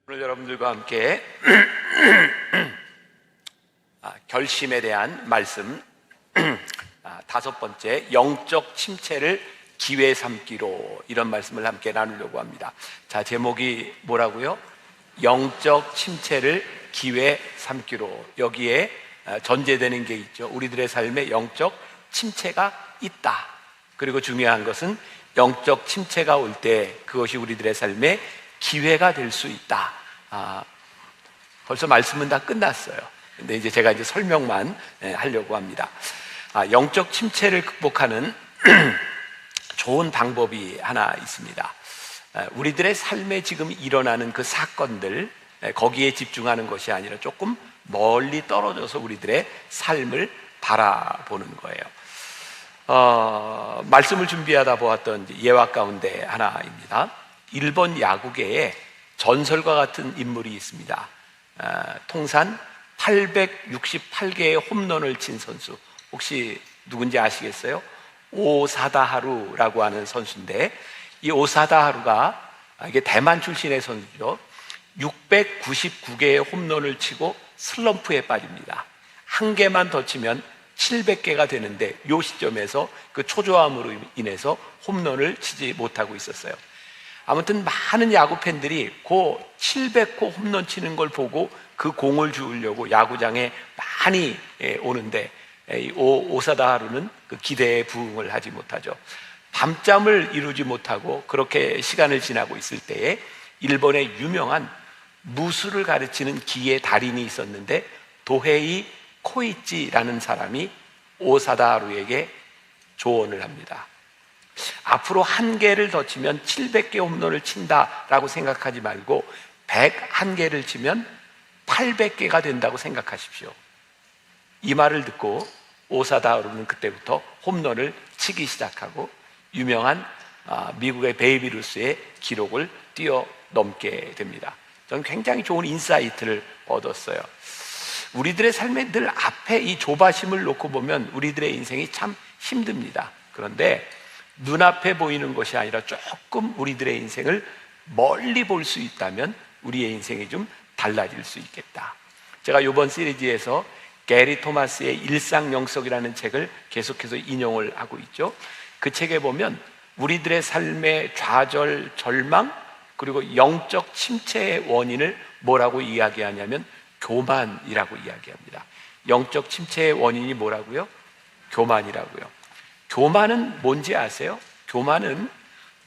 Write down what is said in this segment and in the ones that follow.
오늘 여러분들과 함께 결심에 대한 말씀, 다섯 번째, 영적 침체를 기회 삼기로, 이런 말씀을 함께 나누려고 합니다. 자, 제목이 뭐라고요? 영적 침체를 기회 삼기로. 여기에 전제되는 게 있죠. 우리들의 삶에 영적 침체가 있다. 그리고 중요한 것은 영적 침체가 올 때 그것이 우리들의 삶에 기회가 될 수 있다. 벌써 말씀은 다 끝났어요. 근데 이제 제가 설명만 하려고 합니다. 영적 침체를 극복하는 좋은 방법이 하나 있습니다. 우리들의 삶에 지금 일어나는 그 사건들, 거기에 집중하는 것이 아니라 조금 멀리 떨어져서 우리들의 삶을 바라보는 거예요. 말씀을 준비하다 보았던 예화 가운데 하나입니다. 일본 야구계에 전설과 같은 인물이 있습니다. 통산 868개의 홈런을 친 선수, 혹시 누군지 아시겠어요? 오사다 하루라고 하는 선수인데, 이 오사다 하루가, 이게 대만 출신의 선수죠. 699개의 홈런을 치고 슬럼프에 빠집니다. 한 개만 더 치면 700개가 되는데, 이 시점에서 그 초조함으로 인해서 홈런을 치지 못하고 있었어요. 아무튼 많은 야구 팬들이 그 700호 홈런 치는 걸 보고 그 공을 주우려고 야구장에 많이 오는데, 오사다 하루는 그 기대에 부응을 하지 못하죠. 밤잠을 이루지 못하고 그렇게 시간을 지나고 있을 때에 일본의 유명한 무술을 가르치는 기의 달인이 있었는데, 도헤이 코이치라는 사람이 오사다 하루에게 조언을 합니다. 앞으로 한 개를 더 치면 700개 홈런을 친다라고 생각하지 말고 101개를 치면 800개가 된다고 생각하십시오. 이 말을 듣고 오사다 하루는 그때부터 홈런을 치기 시작하고 유명한 미국의 베이비 루스의 기록을 뛰어넘게 됩니다. 저는 굉장히 좋은 인사이트를 얻었어요. 우리들의 삶에 늘 앞에 이 조바심을 놓고 보면 우리들의 인생이 참 힘듭니다. 그런데 눈앞에 보이는 것이 아니라 조금 우리들의 인생을 멀리 볼 수 있다면 우리의 인생이 좀 달라질 수 있겠다. 제가 이번 시리즈에서 게리 토마스의 일상영석이라는 책을 계속해서 인용을 하고 있죠. 그 책에 보면 우리들의 삶의 좌절, 절망, 그리고 영적 침체의 원인을 뭐라고 이야기하냐면 교만이라고 이야기합니다. 영적 침체의 원인이 뭐라고요? 교만이라고요. 교만은 뭔지 아세요? 교만은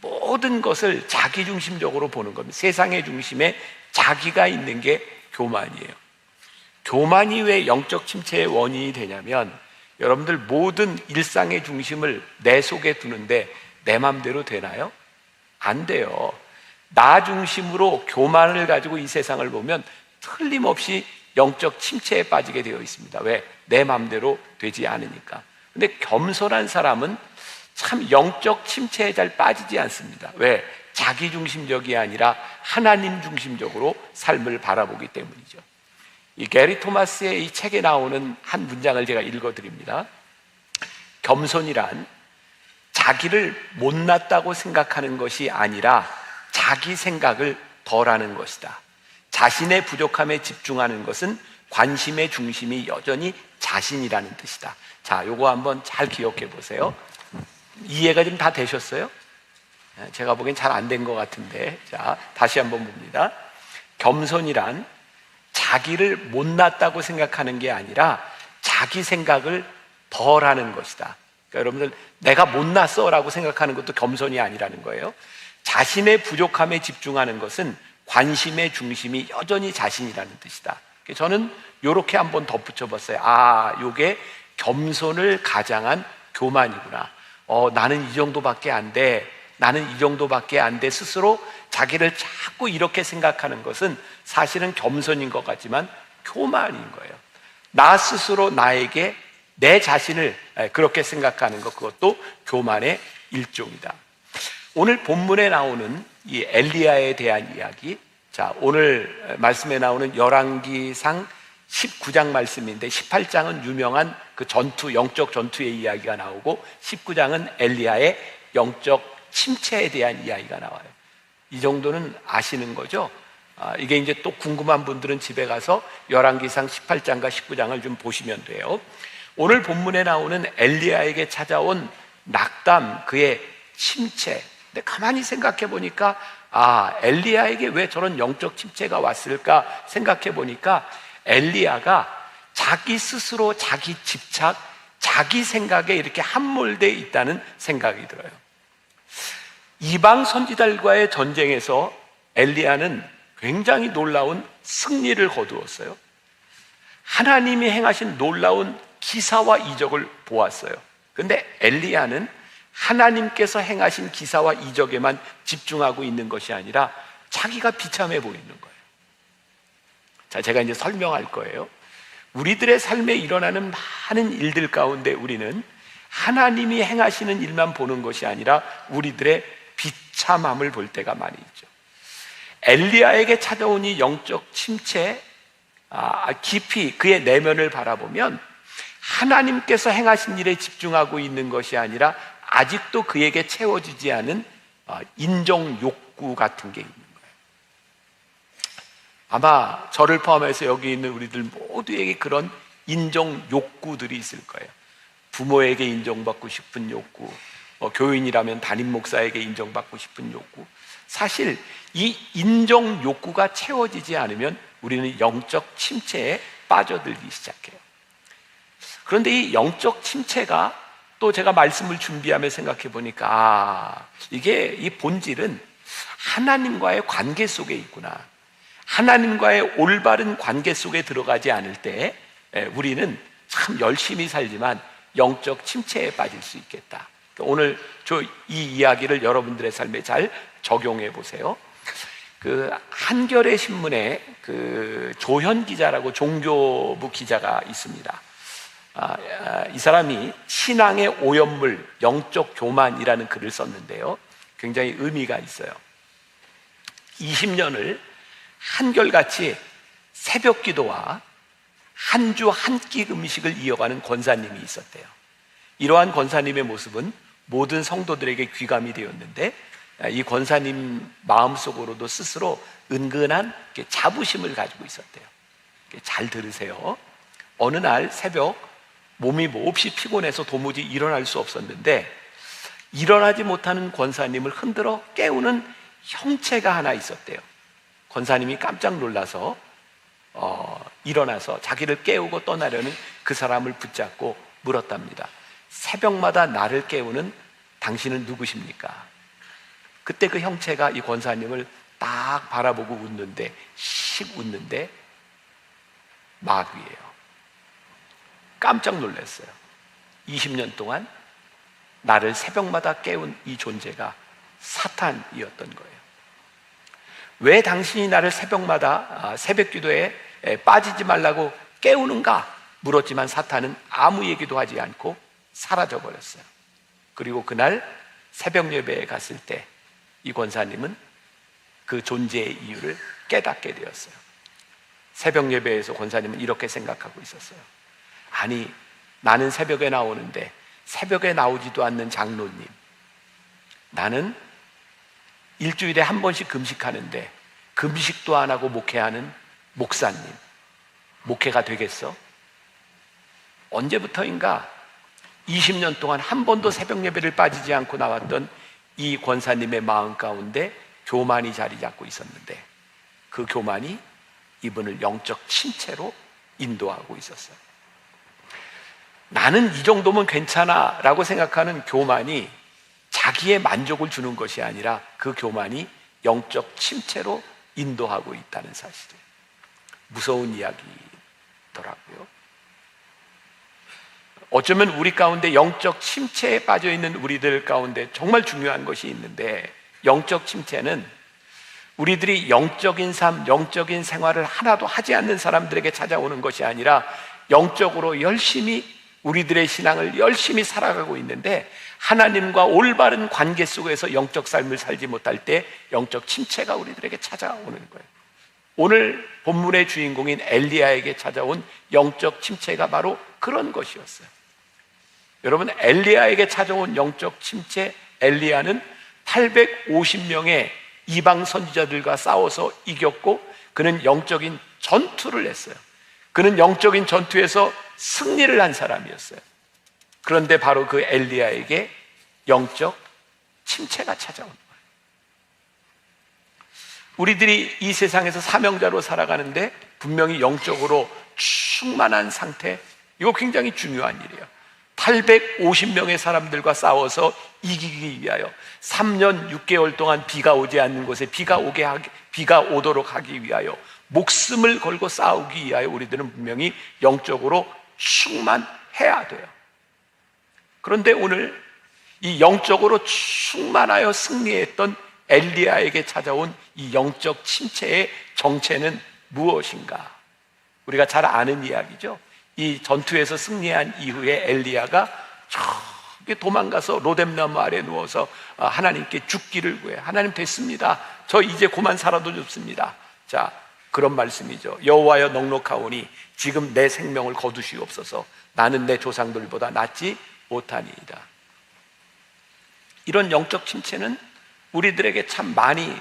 모든 것을 자기중심적으로 보는 겁니다. 세상의 중심에 자기가 있는 게 교만이에요. 교만이 왜 영적 침체의 원인이 되냐면, 여러분들 모든 일상의 중심을 내 속에 두는데 내 맘대로 되나요? 안 돼요. 나 중심으로 교만을 가지고 이 세상을 보면 틀림없이 영적 침체에 빠지게 되어 있습니다. 왜? 내 맘대로 되지 않으니까. 근데 겸손한 사람은 참 영적 침체에 잘 빠지지 않습니다. 왜? 자기중심적이 아니라 하나님 중심적으로 삶을 바라보기 때문이죠. 이 게리 토마스의 이 책에 나오는 한 문장을 제가 읽어드립니다. 겸손이란 자기를 못났다고 생각하는 것이 아니라 자기 생각을 덜하는 것이다. 자신의 부족함에 집중하는 것은 관심의 중심이 여전히 자신이라는 뜻이다. 자, 요거 한번 잘 기억해 보세요. 이해가 좀 다 되셨어요? 제가 보기엔 잘 안 된 것 같은데, 자, 다시 한번 봅니다. 겸손이란 자기를 못났다고 생각하는 게 아니라 자기 생각을 덜 하는 것이다. 그러니까 여러분들, 내가 못났어 라고 생각하는 것도 겸손이 아니라는 거예요. 자신의 부족함에 집중하는 것은 관심의 중심이 여전히 자신이라는 뜻이다. 저는 요렇게 한번 덧붙여 봤어요. 요게 겸손을 가장한 교만이구나. 나는 이 정도밖에 안 돼. 나는 이 정도밖에 안 돼. 스스로 자기를 자꾸 이렇게 생각하는 것은 사실은 겸손인 것 같지만 교만인 거예요. 나 스스로 나에게 내 자신을 그렇게 생각하는 것, 그것도 교만의 일종이다. 오늘 본문에 나오는 이 엘리야에 대한 이야기, 자, 오늘 말씀에 나오는 열왕기상 19장 말씀인데 18장은 유명한 그 전투, 영적 전투의 이야기가 나오고 19장은 엘리야의 영적 침체에 대한 이야기가 나와요. 이 정도는 아시는 거죠? 이게 이제 또 궁금한 분들은 집에 가서 열왕기상 18장과 19장을 좀 보시면 돼요. 오늘 본문에 나오는 엘리야에게 찾아온 낙담, 그의 침체. 근데 가만히 생각해 보니까 엘리야에게 왜 저런 영적 침체가 왔을까 생각해 보니까 엘리야가 자기 스스로 자기 집착, 자기 생각에 이렇게 함몰되어 있다는 생각이 들어요. 이방 선지자들과의 전쟁에서 엘리야는 굉장히 놀라운 승리를 거두었어요. 하나님이 행하신 놀라운 기사와 이적을 보았어요. 그런데 엘리야는 하나님께서 행하신 기사와 이적에만 집중하고 있는 것이 아니라 자기가 비참해 보이는 거예요. 자, 제가 이제 설명할 거예요. 우리들의 삶에 일어나는 많은 일들 가운데 우리는 하나님이 행하시는 일만 보는 것이 아니라 우리들의 비참함을 볼 때가 많이 있죠. 엘리야에게 찾아온 이 영적 침체, 깊이 그의 내면을 바라보면 하나님께서 행하신 일에 집중하고 있는 것이 아니라 아직도 그에게 채워지지 않은 인정 욕구 같은 게 있는 거예요. 아마 저를 포함해서 여기 있는 우리들 모두에게 그런 인정 욕구들이 있을 거예요. 부모에게 인정받고 싶은 욕구, 교인이라면 담임 목사에게 인정받고 싶은 욕구. 사실 이 인정 욕구가 채워지지 않으면 우리는 영적 침체에 빠져들기 시작해요. 그런데 이 영적 침체가 또 제가 말씀을 준비하며 생각해 보니까 이게 이 본질은 하나님과의 관계 속에 있구나. 하나님과의 올바른 관계 속에 들어가지 않을 때 우리는 참 열심히 살지만 영적 침체에 빠질 수 있겠다. 오늘 이 이야기를 여러분들의 삶에 잘 적용해 보세요. 그 한겨레 신문에 그 조현 기자라고 종교부 기자가 있습니다. 이 사람이 신앙의 오염물, 영적 교만이라는 글을 썼는데요. 굉장히 의미가 있어요. 20년을 한결같이 새벽 기도와 한 주 한 끼 음식을 이어가는 권사님이 있었대요. 이러한 권사님의 모습은 모든 성도들에게 귀감이 되었는데 이 권사님 마음속으로도 스스로 은근한 자부심을 가지고 있었대요. 잘 들으세요. 어느 날 새벽 몸이 몹시 피곤해서 도무지 일어날 수 없었는데 일어나지 못하는 권사님을 흔들어 깨우는 형체가 하나 있었대요. 권사님이 깜짝 놀라서 일어나서 자기를 깨우고 떠나려는 그 사람을 붙잡고 물었답니다. 새벽마다 나를 깨우는 당신은 누구십니까? 그때 그 형체가 이 권사님을 딱 바라보고 웃는데 씩 웃는데 마귀예요. 깜짝 놀랐어요. 20년 동안 나를 새벽마다 깨운 이 존재가 사탄이었던 거예요. 왜 당신이 나를 새벽마다 새벽 기도에 빠지지 말라고 깨우는가 물었지만 사탄은 아무 얘기도 하지 않고 사라져 버렸어요. 그리고 그날 새벽 예배에 갔을 때 이 권사님은 그 존재의 이유를 깨닫게 되었어요. 새벽 예배에서 권사님은 이렇게 생각하고 있었어요. 아니, 나는 새벽에 나오는데 새벽에 나오지도 않는 장로님, 나는 일주일에 한 번씩 금식하는데 금식도 안 하고 목회하는 목사님, 목회가 되겠어? 언제부터인가 20년 동안 한 번도 새벽 예배를 빠지지 않고 나왔던 이 권사님의 마음 가운데 교만이 자리 잡고 있었는데 그 교만이 이분을 영적 침체로 인도하고 있었어요. 나는 이 정도면 괜찮아 라고 생각하는 교만이 자기의 만족을 주는 것이 아니라 그 교만이 영적 침체로 인도하고 있다는 사실이에요. 무서운 이야기더라고요. 어쩌면 우리 가운데 영적 침체에 빠져 있는 우리들 가운데 정말 중요한 것이 있는데, 영적 침체는 우리들이 영적인 삶, 영적인 생활을 하나도 하지 않는 사람들에게 찾아오는 것이 아니라 영적으로 열심히 우리들의 신앙을 열심히 살아가고 있는데 하나님과 올바른 관계 속에서 영적 삶을 살지 못할 때 영적 침체가 우리들에게 찾아오는 거예요. 오늘 본문의 주인공인 엘리야에게 찾아온 영적 침체가 바로 그런 것이었어요. 여러분, 엘리야에게 찾아온 영적 침체, 엘리야는 850명의 이방 선지자들과 싸워서 이겼고 그는 영적인 전투를 했어요. 그는 영적인 전투에서 승리를 한 사람이었어요. 그런데 바로 그 엘리야에게 영적 침체가 찾아온 거예요. 우리들이 이 세상에서 사명자로 살아가는데 분명히 영적으로 충만한 상태, 이거 굉장히 중요한 일이에요. 850명의 사람들과 싸워서 이기기 위하여 3년 6개월 동안 비가 오지 않는 곳에 비가 오도록 하기 위하여 목숨을 걸고 싸우기 위하여 우리들은 분명히 영적으로 충만해야 돼요. 그런데 오늘 이 영적으로 충만하여 승리했던 엘리야에게 찾아온 이 영적 침체의 정체는 무엇인가? 우리가 잘 아는 이야기죠. 이 전투에서 승리한 이후에 엘리야가 저기 도망가서 로뎀나무 아래 누워서 하나님께 죽기를 구해. 하나님 됐습니다. 저 이제 그만 살아도 좋습니다. 자, 그런 말씀이죠. 여호와여 넉넉하오니 지금 내 생명을 거두시옵소서. 나는 내 조상들보다 낫지 못하니이다. 이런 영적 침체는 우리들에게 참 많이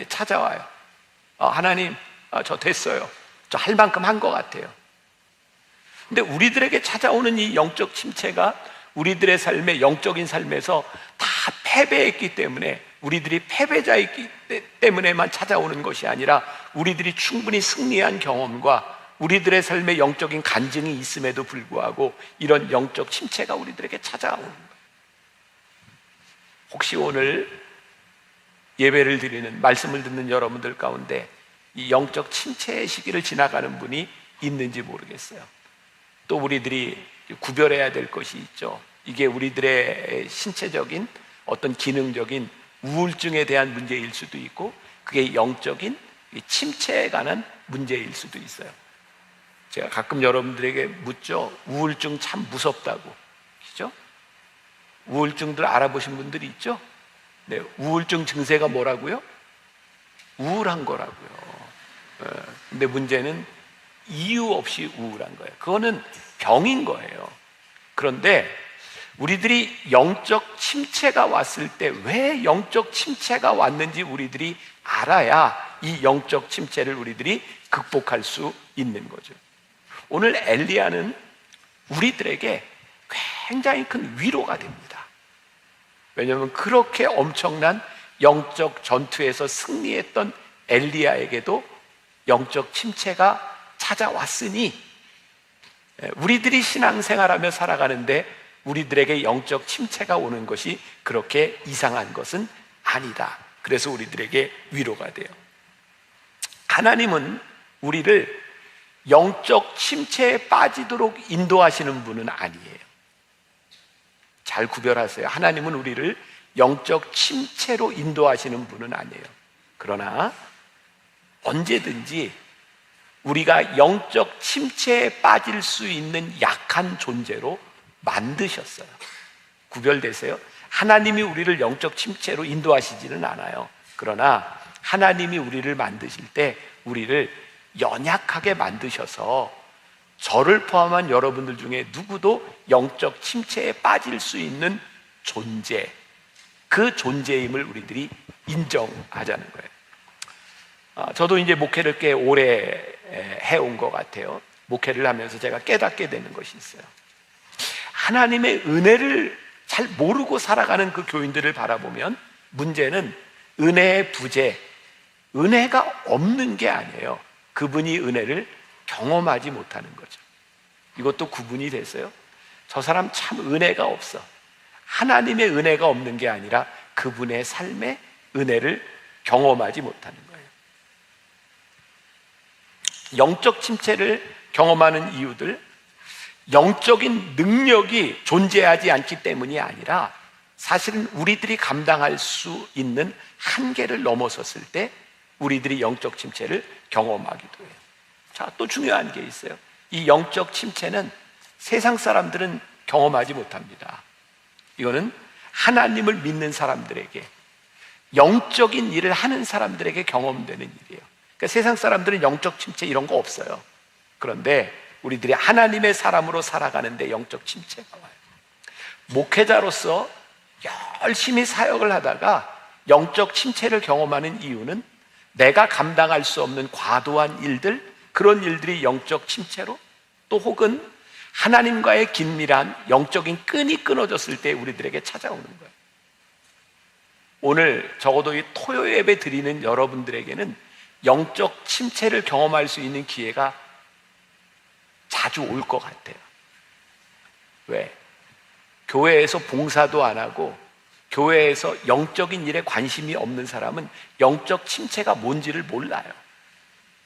찾아와요. 하나님, 저 됐어요. 저 할 만큼 한 것 같아요. 근데 우리들에게 찾아오는 이 영적 침체가 우리들의 삶의 영적인 삶에서 다 패배했기 때문에, 우리들이 패배자이기 때문에만 찾아오는 것이 아니라 우리들이 충분히 승리한 경험과 우리들의 삶의 영적인 간증이 있음에도 불구하고 이런 영적 침체가 우리들에게 찾아오는 거예요. 혹시 오늘 예배를 드리는, 말씀을 듣는 여러분들 가운데 이 영적 침체의 시기를 지나가는 분이 있는지 모르겠어요. 또 우리들이 구별해야 될 것이 있죠. 이게 우리들의 신체적인 어떤 기능적인 우울증에 대한 문제일 수도 있고, 그게 영적인 침체에 관한 문제일 수도 있어요. 제가 가끔 여러분들에게 묻죠. 우울증 참 무섭다고. 그죠? 우울증들 알아보신 분들이 있죠? 네, 우울증 증세가 뭐라고요? 우울한 거라고요. 근데 문제는 이유 없이 우울한 거예요. 그거는 병인 거예요. 그런데 우리들이 영적 침체가 왔을 때 왜 영적 침체가 왔는지 우리들이 알아야 이 영적 침체를 우리들이 극복할 수 있는 거죠. 오늘 엘리야는 우리들에게 굉장히 큰 위로가 됩니다. 왜냐하면 그렇게 엄청난 영적 전투에서 승리했던 엘리야에게도 영적 침체가 찾아왔으니 우리들이 신앙생활하며 살아가는데 우리들에게 영적 침체가 오는 것이 그렇게 이상한 것은 아니다. 그래서 우리들에게 위로가 돼요. 하나님은 우리를 영적 침체에 빠지도록 인도하시는 분은 아니에요. 잘 구별하세요. 하나님은 우리를 영적 침체로 인도하시는 분은 아니에요. 그러나 언제든지 우리가 영적 침체에 빠질 수 있는 약한 존재로 만드셨어요. 구별되세요? 하나님이 우리를 영적 침체로 인도하시지는 않아요. 그러나 하나님이 우리를 만드실 때 우리를 연약하게 만드셔서 저를 포함한 여러분들 중에 누구도 영적 침체에 빠질 수 있는 존재, 그 존재임을 우리들이 인정하자는 거예요. 저도 이제 목회를 꽤 오래 해온 것 같아요. 목회를 하면서 제가 깨닫게 되는 것이 있어요. 하나님의 은혜를 잘 모르고 살아가는 그 교인들을 바라보면 문제는 은혜의 부재, 은혜가 없는 게 아니에요. 그분이 은혜를 경험하지 못하는 거죠. 이것도 구분이 됐어요. 저 사람 참 은혜가 없어. 하나님의 은혜가 없는 게 아니라 그분의 삶의 은혜를 경험하지 못하는 거예요. 영적 침체를 경험하는 이유들, 영적인 능력이 존재하지 않기 때문이 아니라 사실은 우리들이 감당할 수 있는 한계를 넘어섰을 때 우리들이 영적 침체를 경험하기도 해요. 자, 또 중요한 게 있어요. 이 영적 침체는 세상 사람들은 경험하지 못합니다. 이거는 하나님을 믿는 사람들에게, 영적인 일을 하는 사람들에게 경험되는 일이에요. 그러니까 세상 사람들은 영적 침체 이런 거 없어요. 그런데 우리들이 하나님의 사람으로 살아가는데 영적 침체가 와요. 목회자로서 열심히 사역을 하다가 영적 침체를 경험하는 이유는 내가 감당할 수 없는 과도한 일들, 그런 일들이 영적 침체로, 또 혹은 하나님과의 긴밀한 영적인 끈이 끊어졌을 때 우리들에게 찾아오는 거예요. 오늘 적어도 이 토요 예배 드리는 여러분들에게는 영적 침체를 경험할 수 있는 기회가 자주 올 것 같아요. 왜? 교회에서 봉사도 안 하고 교회에서 영적인 일에 관심이 없는 사람은 영적 침체가 뭔지를 몰라요.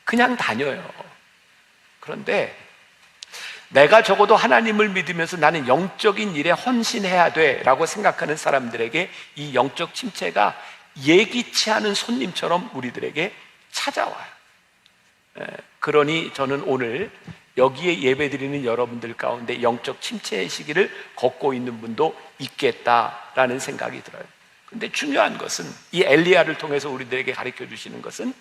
그냥 다녀요. 그런데 내가 적어도 하나님을 믿으면서 나는 영적인 일에 헌신해야 돼 라고 생각하는 사람들에게 이 영적 침체가 예기치 않은 손님처럼 우리들에게 찾아와요. 그러니 저는 오늘 여기에 예배드리는 여러분들 가운데 영적 침체의 시기를 걷고 있는 분도 있겠다라는 생각이 들어요. 근데 중요한 것은 이 엘리야를 통해서 우리들에게 가르쳐 주시는 것은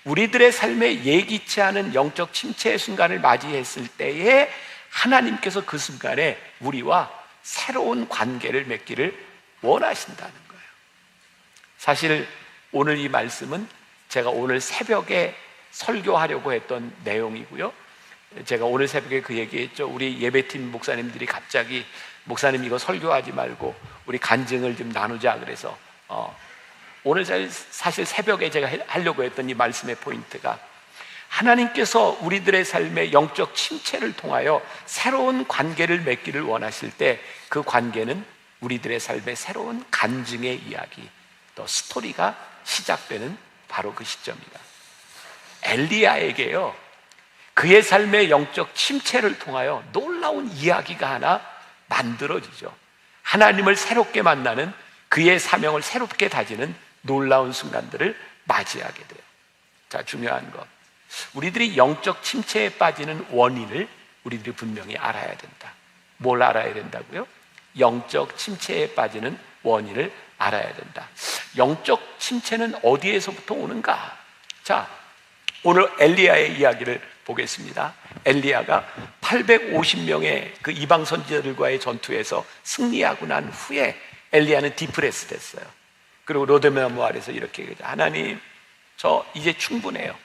우리들의 삶에 예기치 않은 영적 침체의 순간을 맞이했을 때에 하나님께서 그 순간에 우리와 새로운 관계를 맺기를 원하신다는 거예요. 사실 오늘 이 말씀은 제가 오늘 새벽에 설교하려고 했던 내용이고요. 제가 오늘 새벽에 그 얘기했죠. 우리 예배팀 목사님들이 갑자기 목사님 이거 설교하지 말고 우리 간증을 좀 나누자 그래서 오늘 사실 새벽에 제가 하려고 했던 이 말씀의 포인트가 하나님께서 우리들의 삶의 영적 침체를 통하여 새로운 관계를 맺기를 원하실 때 그 관계는 우리들의 삶의 새로운 간증의 이야기, 또 스토리가 시작되는 바로 그 시점입니다. 엘리야에게요, 그의 삶의 영적 침체를 통하여 놀라운 이야기가 하나 만들어지죠. 하나님을 새롭게 만나는, 그의 사명을 새롭게 다지는 놀라운 순간들을 맞이하게 돼요. 자, 중요한 것, 우리들이 영적 침체에 빠지는 원인을 우리들이 분명히 알아야 된다. 뭘 알아야 된다고요? 영적 침체에 빠지는 원인을 알아야 된다. 영적 침체는 어디에서부터 오는가? 자, 오늘 엘리야의 이야기를 보겠습니다. 엘리야가 850명의 그 이방 선지자들과의 전투에서 승리하고 난 후에 엘리야는 디프레스 됐어요. 그리고 로데메모 아래서 이렇게 얘기하죠. 하나님, 저 이제 충분해요.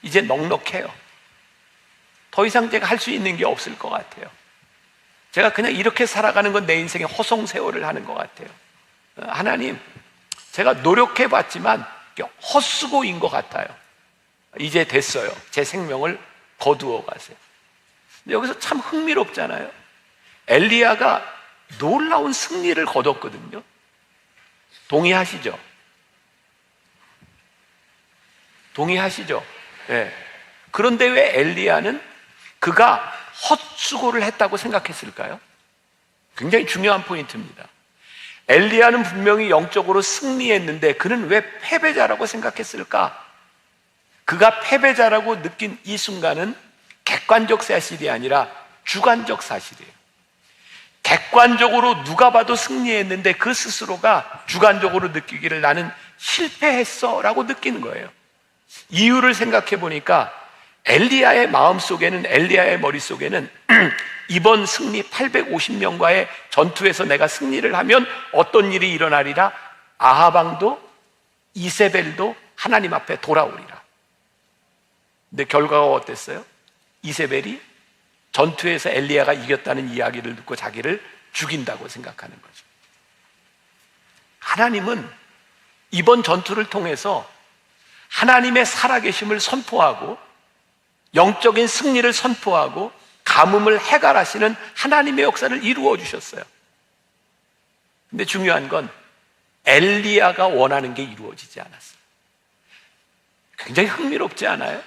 이제 넉넉해요. 더 이상 제가 할 수 있는 게 없을 것 같아요. 제가 그냥 이렇게 살아가는 건 내 인생의 허송세월을 하는 것 같아요. 하나님, 제가 노력해봤지만 헛수고인 것 같아요. 이제 됐어요. 제 생명을 거두어 가세요. 근데 여기서 참 흥미롭잖아요. 엘리야가 놀라운 승리를 거뒀거든요. 동의하시죠? 동의하시죠? 네. 그런데 왜 엘리야는 그가 헛수고를 했다고 생각했을까요? 굉장히 중요한 포인트입니다. 엘리야는 분명히 영적으로 승리했는데 그는 왜 패배자라고 생각했을까? 그가 패배자라고 느낀 이 순간은 객관적 사실이 아니라 주관적 사실이에요. 객관적으로 누가 봐도 승리했는데 그 스스로가 주관적으로 느끼기를 나는 실패했어 라고 느끼는 거예요. 이유를 생각해 보니까 엘리야의 마음속에는, 엘리야의 머릿속에는 이번 승리 850명과의 전투에서 내가 승리를 하면 어떤 일이 일어나리라? 아하방도 이세벨도 하나님 앞에 돌아오리라. 근데 결과가 어땠어요? 이세벨이 전투에서 엘리야가 이겼다는 이야기를 듣고 자기를 죽인다고 생각하는 거죠. 하나님은 이번 전투를 통해서 하나님의 살아계심을 선포하고 영적인 승리를 선포하고 가뭄을 해결하시는 하나님의 역사를 이루어 주셨어요. 근데 중요한 건 엘리야가 원하는 게 이루어지지 않았어요. 굉장히 흥미롭지 않아요?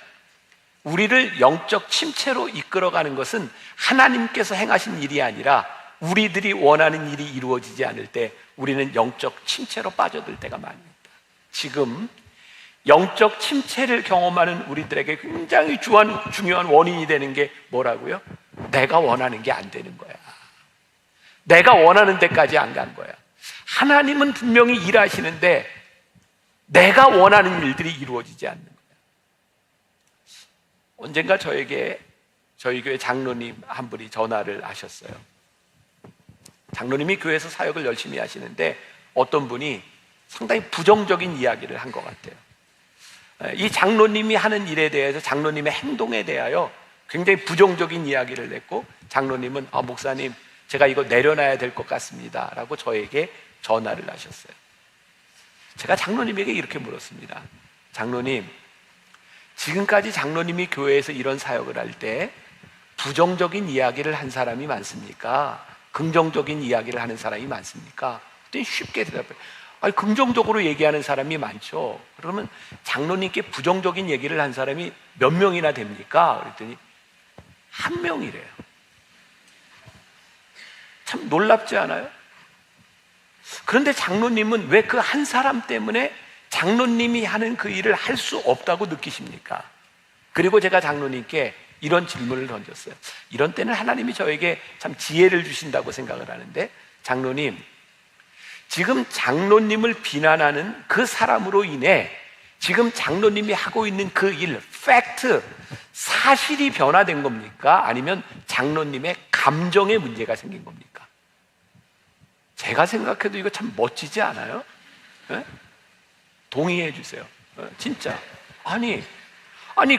우리를 영적 침체로 이끌어가는 것은 하나님께서 행하신 일이 아니라 우리들이 원하는 일이 이루어지지 않을 때 우리는 영적 침체로 빠져들 때가 많습니다. 지금 영적 침체를 경험하는 우리들에게 굉장히 중요한 원인이 되는 게 뭐라고요? 내가 원하는 게 안 되는 거야. 내가 원하는 데까지 안 간 거야. 하나님은 분명히 일하시는데 내가 원하는 일들이 이루어지지 않는 거야. 언젠가 저에게 저희 교회 장로님 한 분이 전화를 하셨어요. 장로님이 교회에서 사역을 열심히 하시는데 어떤 분이 상당히 부정적인 이야기를 한 것 같아요. 이 장로님이 하는 일에 대해서 장로님의 행동에 대하여 굉장히 부정적인 이야기를 냈고, 장로님은 목사님 제가 이거 내려놔야 될 것 같습니다 라고 저에게 전화를 하셨어요. 제가 장로님에게 이렇게 물었습니다. 장로님, 지금까지 장로님이 교회에서 이런 사역을 할 때 부정적인 이야기를 한 사람이 많습니까? 긍정적인 이야기를 하는 사람이 많습니까? 그랬더니 쉽게 대답해요. 아니, 긍정적으로 얘기하는 사람이 많죠. 그러면 장로님께 부정적인 얘기를 한 사람이 몇 명이나 됩니까? 그랬더니 한 명이래요. 참 놀랍지 않아요? 그런데 장로님은 왜 그 한 사람 때문에 장로님이 하는 그 일을 할 수 없다고 느끼십니까? 그리고 제가 장로님께 이런 질문을 던졌어요. 이런 때는 하나님이 저에게 참 지혜를 주신다고 생각을 하는데, 장로님, 지금 장로님을 비난하는 그 사람으로 인해 지금 장로님이 하고 있는 그 일, 팩트, 사실이 변화된 겁니까? 아니면 장로님의 감정에 문제가 생긴 겁니까? 제가 생각해도 이거 참 멋지지 않아요? 네? 동의해 주세요. 진짜. 아니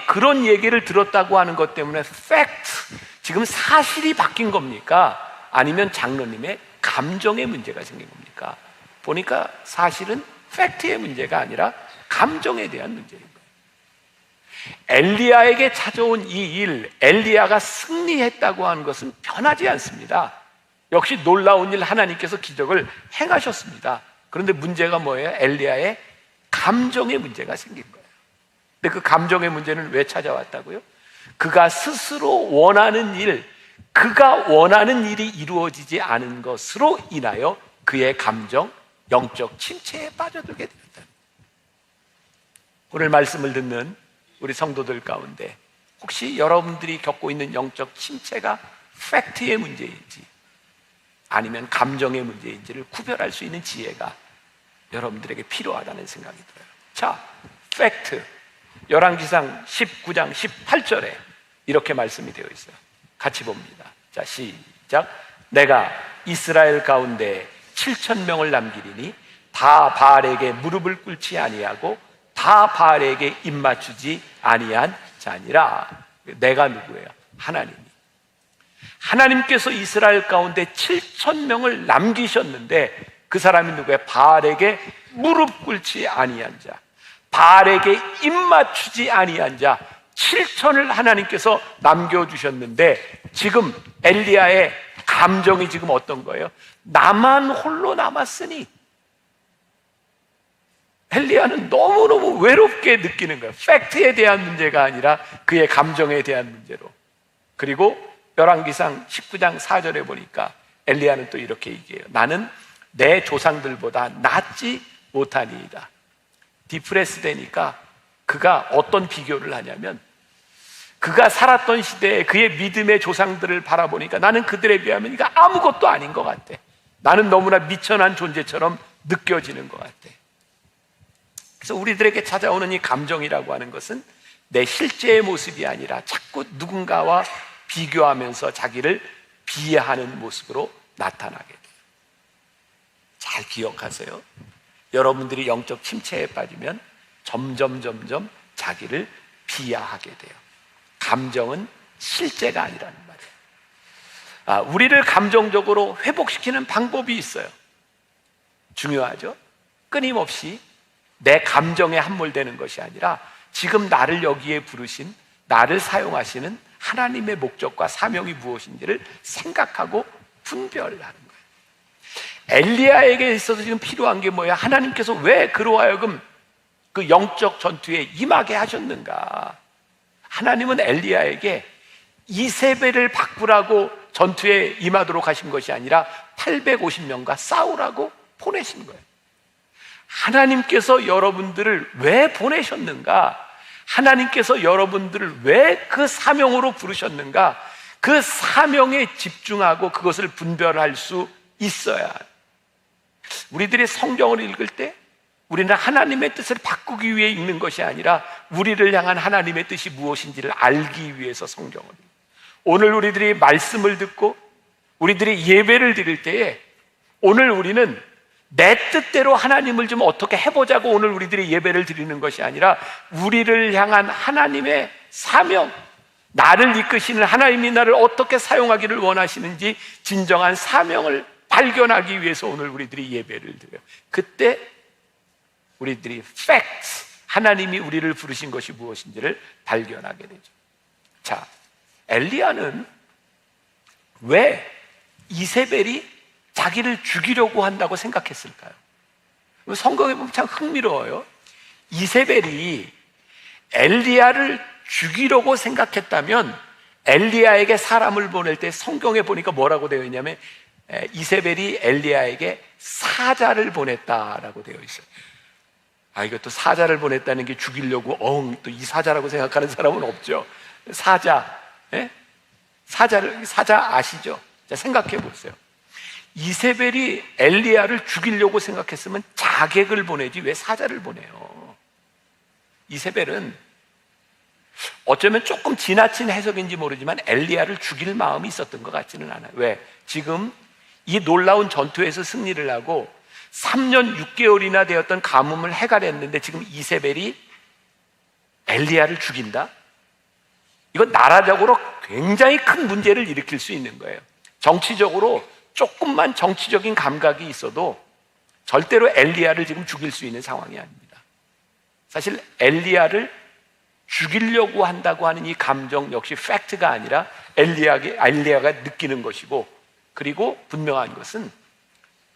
그런 얘기를 들었다고 하는 것 때문에 팩트, 지금 사실이 바뀐 겁니까? 아니면 장로님의 감정에 문제가 생긴 겁니까? 보니까 사실은 팩트의 문제가 아니라 감정에 대한 문제인 거예요. 엘리야에게 찾아온 이 일, 엘리야가 승리했다고 하는 것은 변하지 않습니다. 역시 놀라운 일, 하나님께서 기적을 행하셨습니다. 그런데 문제가 뭐예요? 엘리야의 감정의 문제가 생긴 거예요. 근데 그 감정의 문제는 왜 찾아왔다고요? 그가 스스로 원하는 일, 그가 원하는 일이 이루어지지 않은 것으로 인하여 그의 감정, 영적 침체에 빠져들게 됩니다. 오늘 말씀을 듣는 우리 성도들 가운데 혹시 여러분들이 겪고 있는 영적 침체가 팩트의 문제인지 아니면 감정의 문제인지를 구별할 수 있는 지혜가 여러분들에게 필요하다는 생각이 들어요. 자, 팩트. 열왕기상 19장 18절에 이렇게 말씀이 되어 있어요. 같이 봅니다. 자, 시작. 내가 이스라엘 가운데 7,000명을 남기리니 다 바알에게 무릎을 꿇지 아니하고 다 바알에게 입맞추지 아니한 자니라. 내가 누구예요? 하나님이. 하나님께서 이스라엘 가운데 7,000명을 남기셨는데 그 사람이 누구예요? 바알에게 무릎 꿇지 아니한 자, 바알에게 입맞추지 아니한 자 7,000을 하나님께서 남겨주셨는데 지금 엘리야의 감정이 지금 어떤 거예요? 나만 홀로 남았으니. 엘리야는 너무너무 외롭게 느끼는 거예요. 팩트에 대한 문제가 아니라 그의 감정에 대한 문제로. 그리고 열왕기상 19장 4절에 보니까 엘리야는 또 이렇게 얘기해요. 나는 내 조상들보다 낫지 못하니이다. 디프레스 되니까 그가 어떤 비교를 하냐면 그가 살았던 시대에 그의 믿음의 조상들을 바라보니까 나는 그들에 비하면 이거 아무것도 아닌 것 같아. 나는 너무나 미천한 존재처럼 느껴지는 것 같아. 그래서 우리들에게 찾아오는 이 감정이라고 하는 것은 내 실제의 모습이 아니라 자꾸 누군가와 비교하면서 자기를 비하하는 모습으로 나타나게 돼요. 잘 기억하세요. 여러분들이 영적 침체에 빠지면 점점 자기를 비하하게 돼요. 감정은 실제가 아니라는 말이에요. 우리를 감정적으로 회복시키는 방법이 있어요. 중요하죠? 끊임없이 내 감정에 함몰되는 것이 아니라 지금 나를 여기에 부르신, 나를 사용하시는 하나님의 목적과 사명이 무엇인지를 생각하고 분별하는 거예요. 엘리야에게 있어서 지금 필요한 게 뭐예요? 하나님께서 왜 그로 하여금 그 영적 전투에 임하게 하셨는가? 하나님은 엘리야에게 이세벨을 바꾸라고 전투에 임하도록 하신 것이 아니라 850명과 싸우라고 보내신 거예요. 하나님께서 여러분들을 왜 보내셨는가? 하나님께서 여러분들을 왜 그 사명으로 부르셨는가? 그 사명에 집중하고 그것을 분별할 수 있어야. 우리들이 성경을 읽을 때 우리는 하나님의 뜻을 바꾸기 위해 읽는 것이 아니라 우리를 향한 하나님의 뜻이 무엇인지를 알기 위해서 성경을 읽어요. 오늘 우리들이 말씀을 듣고 우리들이 예배를 드릴 때에 오늘 우리는 내 뜻대로 하나님을 좀 어떻게 해보자고 오늘 우리들이 예배를 드리는 것이 아니라 우리를 향한 하나님의 사명, 나를 이끄시는 하나님이 나를 어떻게 사용하기를 원하시는지 진정한 사명을 발견하기 위해서 오늘 우리들이 예배를 드려요. 그때 우리들이 facts, 하나님이 우리를 부르신 것이 무엇인지를 발견하게 되죠. 자, 엘리야는 왜 이세벨이 자기를 죽이려고 한다고 생각했을까요? 성경에 보면 참 흥미로워요. 이세벨이 엘리야를 죽이려고 생각했다면 엘리야에게 사람을 보낼 때 성경에 보니까 뭐라고 되어 있냐면 이세벨이 엘리야에게 사자를 보냈다라고 되어 있어요. 이것도 사자를 보냈다는 게 죽이려고 또 이 사자라고 생각하는 사람은 없죠. 사자, 사자 아시죠? 자, 생각해 보세요. 이세벨이 엘리야를 죽이려고 생각했으면 자객을 보내지 왜 사자를 보내요? 이세벨은 어쩌면 조금 지나친 해석인지 모르지만 엘리야를 죽일 마음이 있었던 것 같지는 않아요. 왜? 지금 이 놀라운 전투에서 승리를 하고 3년 6개월이나 되었던 가뭄을 해결했는데 지금 이세벨이 엘리야를 죽인다? 이건 나라적으로 굉장히 큰 문제를 일으킬 수 있는 거예요. 정치적으로 조금만 정치적인 감각이 있어도 절대로 엘리야를 지금 죽일 수 있는 상황이 아닙니다. 사실 엘리야를 죽이려고 한다고 하는 이 감정 역시 팩트가 아니라 엘리야가 느끼는 것이고, 그리고 분명한 것은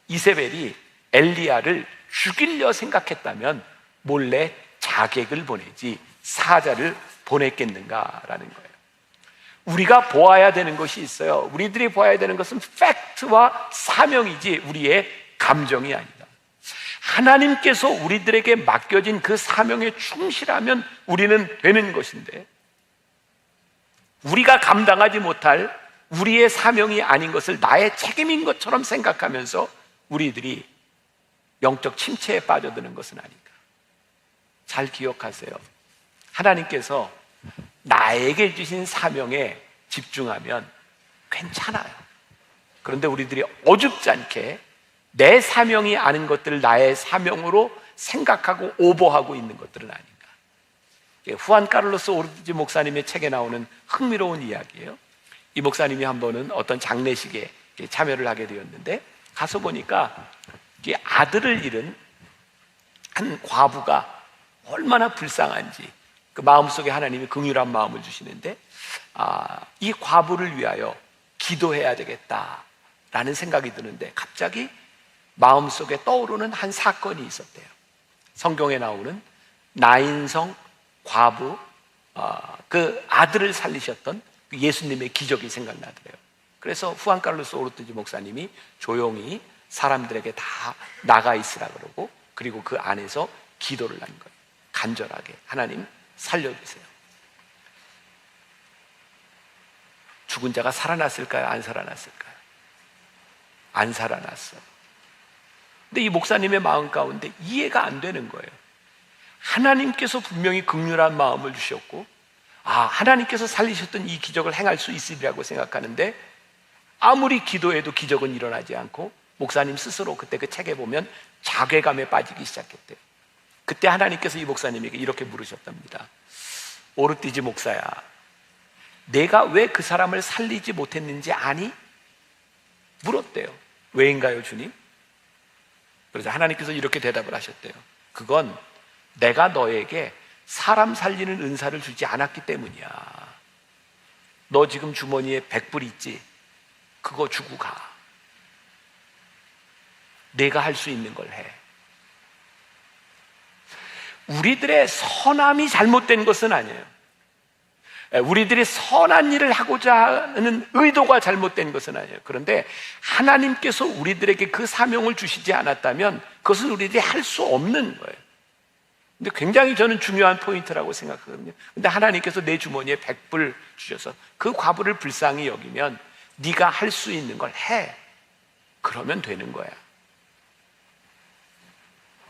이세벨이 엘리야를 죽이려 생각했다면 몰래 자객을 보내지 사자를 보냈겠는가라는 거예요. 우리가 보아야 되는 것이 있어요. 우리들이 보아야 되는 것은 팩트와 사명이지 우리의 감정이 아니다. 하나님께서 우리들에게 맡겨진 그 사명에 충실하면 우리는 되는 것인데, 우리가 감당하지 못할 우리의 사명이 아닌 것을 나의 책임인 것처럼 생각하면서 우리들이 영적 침체에 빠져드는 것은 아닌가. 잘 기억하세요. 하나님께서 나에게 주신 사명에 집중하면 괜찮아요. 그런데 우리들이 어줍지 않게 내 사명이 아닌 것들을 나의 사명으로 생각하고 오버하고 있는 것들은 아닌가. 후안 카를로스 오르티지 목사님의 책에 나오는 흥미로운 이야기예요. 이 목사님이 한 번은 어떤 장례식에 참여를 하게 되었는데, 가서 보니까 아들을 잃은 한 과부가 얼마나 불쌍한지 그 마음속에 하나님이 긍휼한 마음을 주시는데, 이 과부를 위하여 기도해야 되겠다라는 생각이 드는데 갑자기 마음속에 떠오르는 한 사건이 있었대요. 성경에 나오는 나인성 과부, 그 아들을 살리셨던 그 예수님의 기적이 생각나더래요. 그래서 후안 칼로스 오르티지 목사님이 조용히 사람들에게 다 나가 있으라 그러고, 그리고 그 안에서 기도를 한 거예요. 간절하게 하나님 살려주세요. 죽은 자가 살아났을까요? 안 살아났을까요? 안 살아났어요. 근데 이 목사님의 마음 가운데 이해가 안 되는 거예요. 하나님께서 분명히 긍휼한 마음을 주셨고, 하나님께서 살리셨던 이 기적을 행할 수 있으리라고 생각하는데 아무리 기도해도 기적은 일어나지 않고, 목사님 스스로 그때 그 책에 보면 자괴감에 빠지기 시작했대요. 그때 하나님께서 이 목사님에게 이렇게 물으셨답니다. 오르티지 목사야, 내가 왜 그 사람을 살리지 못했는지 아니? 물었대요. 왜인가요, 주님? 그래서 하나님께서 이렇게 대답을 하셨대요. 그건 내가 너에게 사람 살리는 은사를 주지 않았기 때문이야. 너 지금 주머니에 100불 있지? 그거 주고 가. 내가 할 수 있는 걸 해. 우리들의 선함이 잘못된 것은 아니에요. 우리들이 선한 일을 하고자 하는 의도가 잘못된 것은 아니에요. 그런데 하나님께서 우리들에게 그 사명을 주시지 않았다면 그것은 우리들이 할 수 없는 거예요. 근데 굉장히 저는 중요한 포인트라고 생각하거든요. 근데 하나님께서 내 주머니에 100불 주셔서 그 과부를 불쌍히 여기면 네가 할 수 있는 걸 해. 그러면 되는 거야.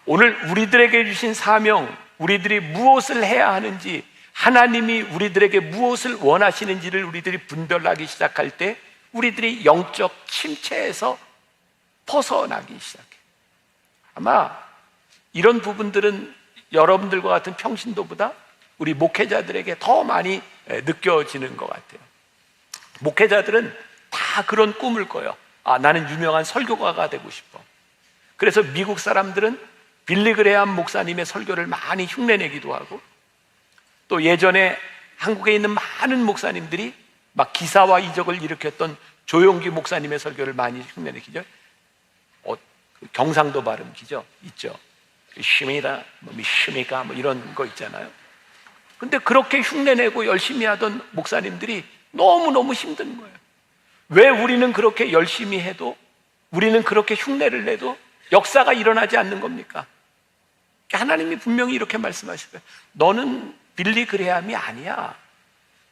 오늘 우리들에게 주신 사명, 우리들이 무엇을 해야 하는지, 하나님이 우리들에게 무엇을 원하시는지를 우리들이 분별하기 시작할 때 우리들이 영적 침체에서 벗어나기 시작해. 아마 이런 부분들은 여러분들과 같은 평신도보다 우리 목회자들에게 더 많이 느껴지는 것 같아요. 목회자들은 다 그런 꿈을 꿔요. 나는 유명한 설교가가 되고 싶어. 그래서 미국 사람들은 빌리 그레함 목사님의 설교를 많이 흉내내기도 하고, 또 예전에 한국에 있는 많은 목사님들이 막 기사와 이적을 일으켰던 조용기 목사님의 설교를 많이 흉내내기죠. 경상도 발음기죠. 있죠. 심이다, 미심이가 이런 거 있잖아요. 근데 그렇게 흉내내고 열심히 하던 목사님들이 너무너무 힘든 거예요. 왜 우리는 그렇게 열심히 해도, 우리는 그렇게 흉내를 내도 역사가 일어나지 않는 겁니까? 하나님이 분명히 이렇게 말씀하실 거예요. 너는 빌리 그레함이 아니야.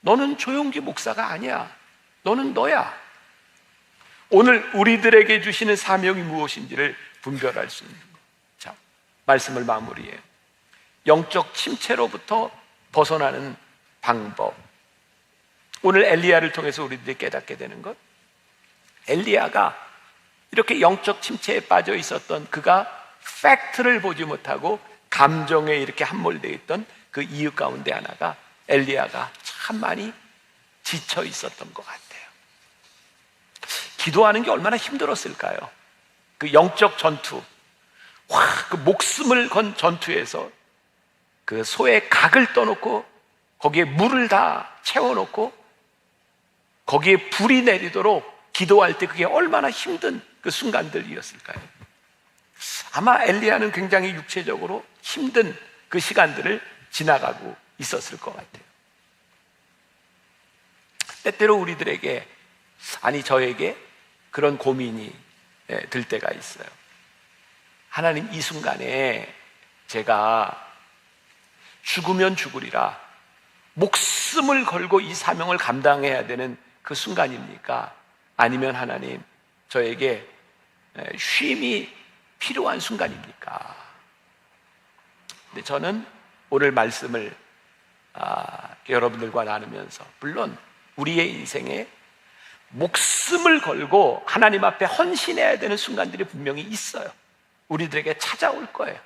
너는 조용기 목사가 아니야. 너는 너야. 오늘 우리들에게 주시는 사명이 무엇인지를 분별할 수 있는 것. 자, 말씀을 마무리해요. 영적 침체로부터 벗어나는 방법. 오늘 엘리야를 통해서 우리들이 깨닫게 되는 것, 엘리야가 이렇게 영적 침체에 빠져 있었던 그가 팩트를 보지 못하고 감정에 이렇게 함몰되어 있던 그 이유 가운데 하나가 엘리야가 참 많이 지쳐 있었던 것 같아요. 기도하는 게 얼마나 힘들었을까요? 그 영적 전투, 그 목숨을 건 전투에서 그 소의 각을 떠놓고 거기에 물을 다 채워놓고 거기에 불이 내리도록 기도할 때 그게 얼마나 힘든 그 순간들이었을까요? 아마 엘리야는 굉장히 육체적으로 힘든 그 시간들을 지나가고 있었을 것 같아요. 때때로 우리들에게, 아니 저에게 그런 고민이 들 때가 있어요. 하나님, 이 순간에 제가 죽으면 죽으리라 목숨을 걸고 이 사명을 감당해야 되는 그 순간입니까? 아니면 하나님, 저에게 쉼이 필요한 순간입니까? 근데 저는 오늘 말씀을 여러분들과 나누면서, 물론 우리의 인생에 목숨을 걸고 하나님 앞에 헌신해야 되는 순간들이 분명히 있어요. 우리들에게 찾아올 거예요.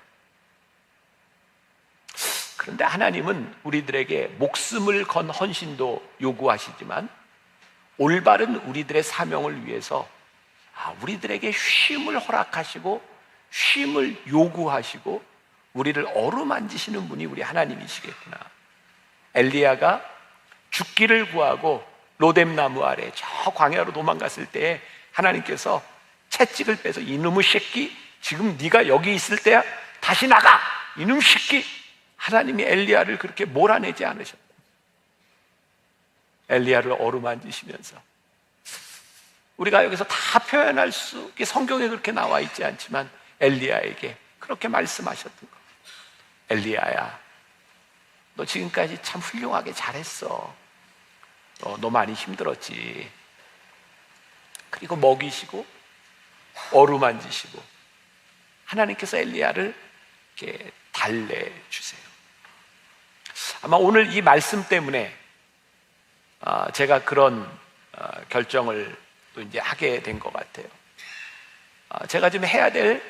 그런데 하나님은 우리들에게 목숨을 건 헌신도 요구하시지만 올바른 우리들의 사명을 위해서 우리들에게 쉼을 허락하시고 쉼을 요구하시고 우리를 어루만지시는 분이 우리 하나님이시겠구나. 엘리야가 죽기를 구하고 로뎀나무 아래 저 광야로 도망갔을 때 하나님께서 채찍을 빼서 이놈의 새끼, 지금 네가 여기 있을 때야, 다시 나가, 이놈 새끼. 하나님이 엘리야를 그렇게 몰아내지 않으셨다. 엘리야를 어루만지시면서, 우리가 여기서 다 표현할 수, 성경에 그렇게 나와 있지 않지만 엘리야에게 그렇게 말씀하셨던 거. 엘리야야, 너 지금까지 참 훌륭하게 잘했어. 너 많이 힘들었지. 그리고 먹이시고 어루만지시고 하나님께서 엘리야를 이렇게 달래주세요. 아마 오늘 이 말씀 때문에 제가 그런 결정을 또 이제 하게 된 것 같아요. 제가 지금 해야 될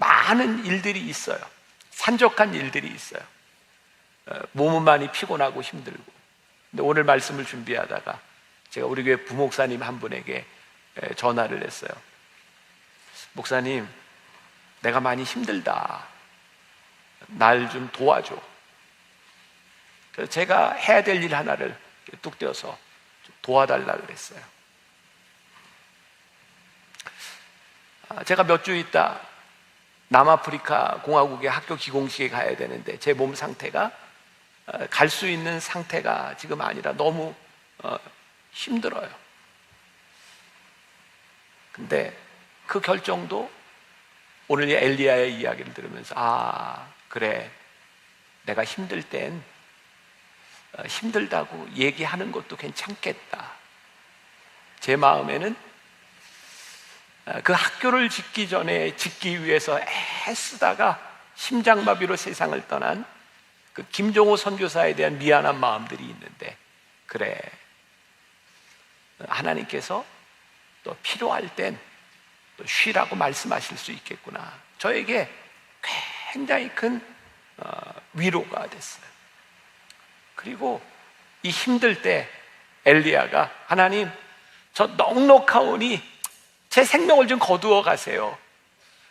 많은 일들이 있어요. 산적한 일들이 있어요. 몸은 많이 피곤하고 힘들고. 근데 오늘 말씀을 준비하다가 제가 우리 교회 부목사님 한 분에게 전화를 했어요. 목사님, 내가 많이 힘들다. 날 좀 도와줘. 그래서 제가 해야 될 일 하나를 뚝 떼어서 좀 도와달라 그랬어요. 제가 몇 주 있다 남아프리카 공화국의 학교 기공식에 가야 되는데 제 몸 상태가 갈 수 있는 상태가 지금 아니라 너무 힘들어요. 근데 그 결정도 오늘 엘리야의 이야기를 들으면서 그래, 내가 힘들 땐 힘들다고 얘기하는 것도 괜찮겠다. 제 마음에는 그 학교를 짓기 위해서 애쓰다가 심장마비로 세상을 떠난 그 김종호 선교사에 대한 미안한 마음들이 있는데, 그래, 하나님께서 또 필요할 땐 또 쉬라고 말씀하실 수 있겠구나 저에게 굉장히 큰 위로가 됐어요. 그리고 이 힘들 때 엘리야가 하나님, 저 넉넉하오니 제 생명을 좀 거두어 가세요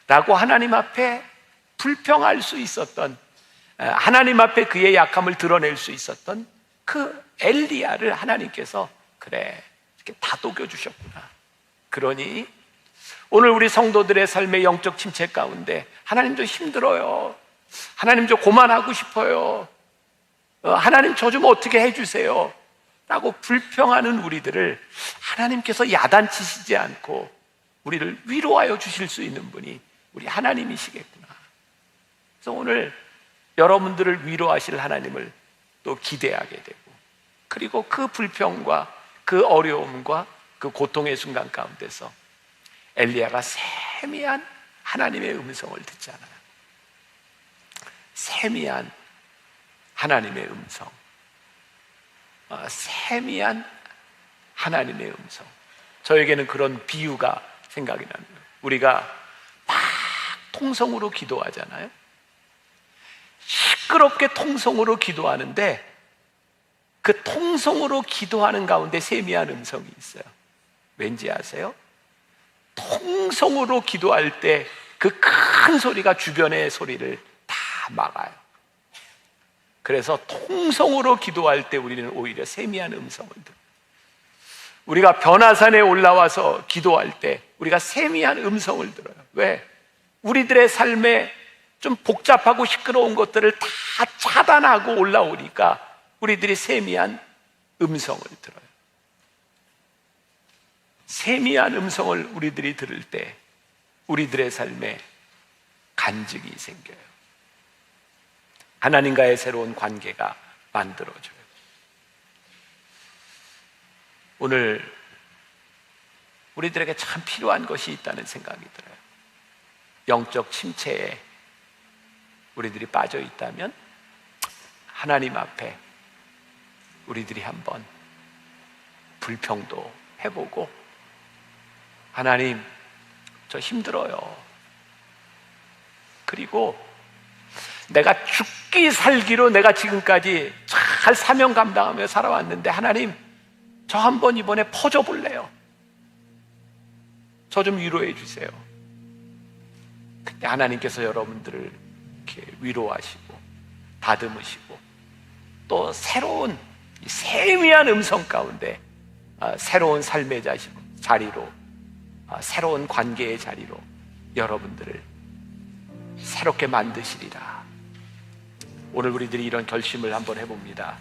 라고 하나님 앞에 불평할 수 있었던, 하나님 앞에 그의 약함을 드러낼 수 있었던 그 엘리야를 하나님께서 그래 이렇게 다독여 주셨구나. 그러니 오늘 우리 성도들의 삶의 영적 침체 가운데 하나님 저 힘들어요, 하나님 저 고만하고 싶어요, 하나님 저 좀 어떻게 해주세요 라고 불평하는 우리들을 하나님께서 야단치시지 않고 우리를 위로하여 주실 수 있는 분이 우리 하나님이시겠구나. 그래서 오늘 여러분들을 위로하실 하나님을 또 기대하게 되고, 그리고 그 불평과 그 어려움과 그 고통의 순간 가운데서 엘리야가 세미한 하나님의 음성을 듣잖아요. 세미한 하나님의 음성, 세미한 하나님의 음성. 저에게는 그런 비유가 생각이 납니다. 우리가 막 통성으로 기도하잖아요. 시끄럽게 통성으로 기도하는데 그 통성으로 기도하는 가운데 세미한 음성이 있어요. 왠지 아세요? 통성으로 기도할 때 그 큰 소리가 주변의 소리를 다 막아요. 그래서 통성으로 기도할 때 우리는 오히려 세미한 음성을 들어요. 우리가 변화산에 올라와서 기도할 때 우리가 세미한 음성을 들어요. 왜? 우리들의 삶에 좀 복잡하고 시끄러운 것들을 다 차단하고 올라오니까 우리들이 세미한 음성을 들어요. 세미한 음성을 우리들이 들을 때 우리들의 삶에 간증이 생겨요. 하나님과의 새로운 관계가 만들어져요. 오늘 우리들에게 참 필요한 것이 있다는 생각이 들어요. 영적 침체에 우리들이 빠져 있다면 하나님 앞에 우리들이 한번 불평도 해보고, 하나님 저 힘들어요, 그리고 내가 죽기 살기로 내가 지금까지 잘 사명 감당하며 살아왔는데 하나님 저 한번 이번에 퍼져 볼래요, 저 좀 위로해 주세요. 그때 하나님께서 여러분들을 이렇게 위로하시고 다듬으시고 또 새로운 세미한 음성 가운데 새로운 삶의 자리로, 새로운 관계의 자리로 여러분들을 새롭게 만드시리라. 오늘 우리들이 이런 결심을 한번 해봅니다.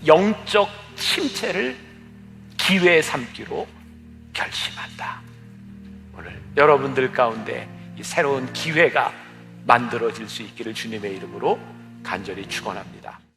영적 침체를 기회 삼기로 결심한다. 오늘 여러분들 가운데 이 새로운 기회가 만들어질 수 있기를 주님의 이름으로 간절히 축원합니다.